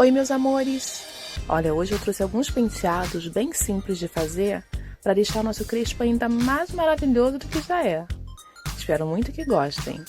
Oi, meus amores! Olha, hoje eu trouxe alguns penteados bem simples de fazer para deixar o nosso crespo ainda mais maravilhoso do que já é. Espero muito que gostem!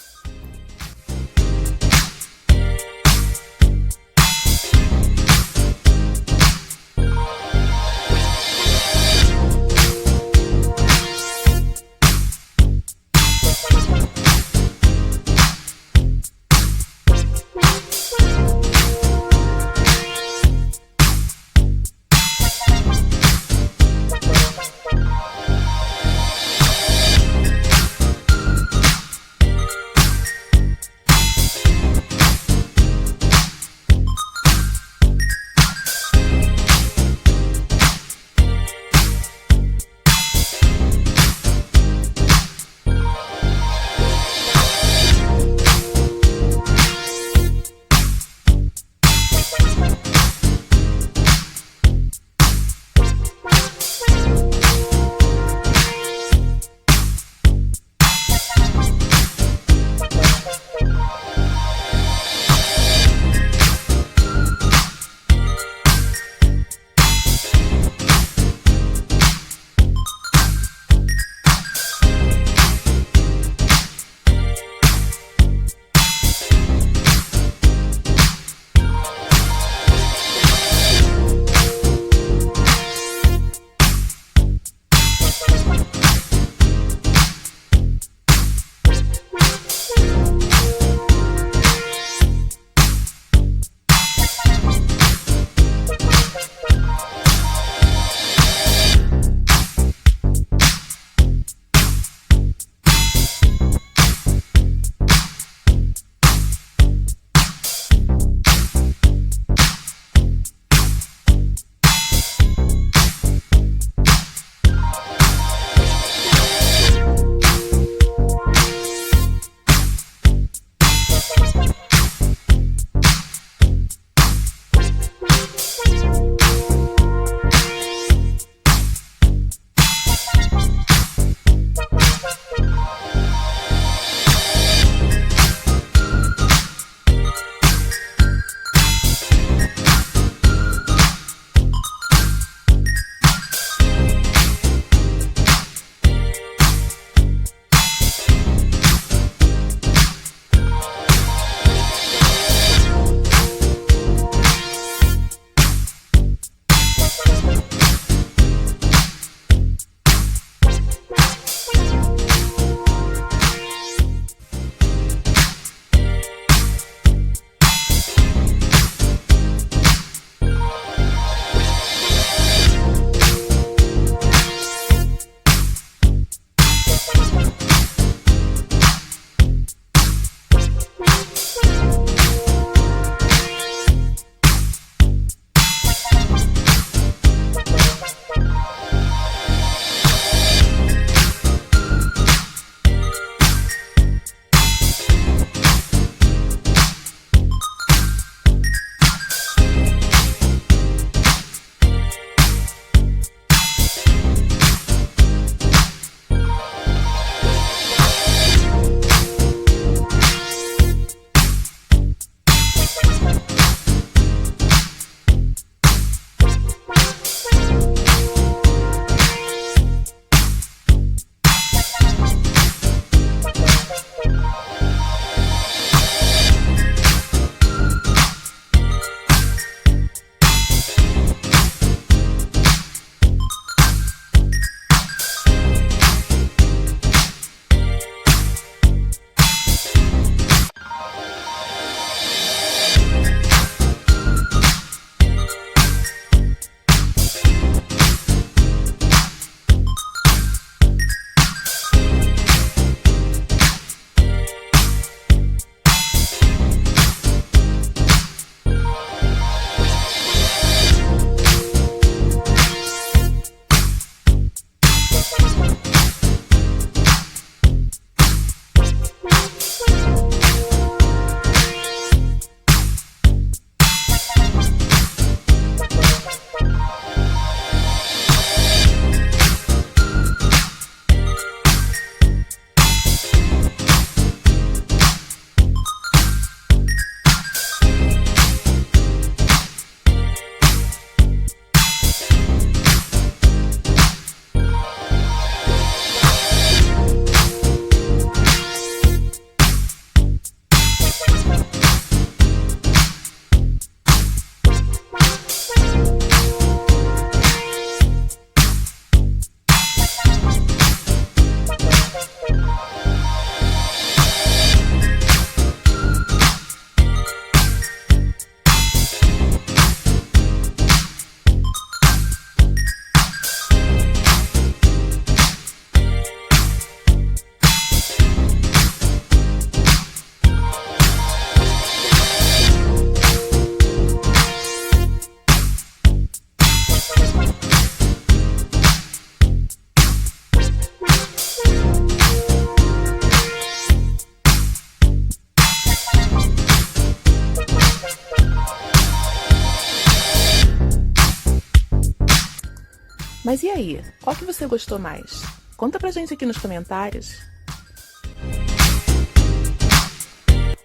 Mas e aí, qual que você gostou mais? Conta pra gente aqui nos comentários.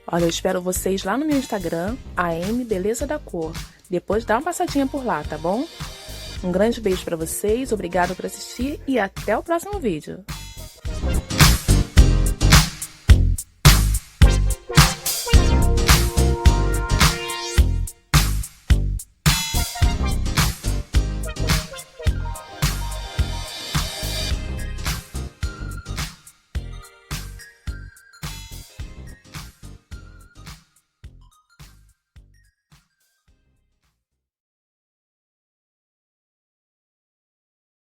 Olha, eu espero vocês lá no meu Instagram, Beleza da Cor. Depois dá uma passadinha por lá, tá bom? Um grande beijo pra vocês, obrigado por assistir e até o próximo vídeo.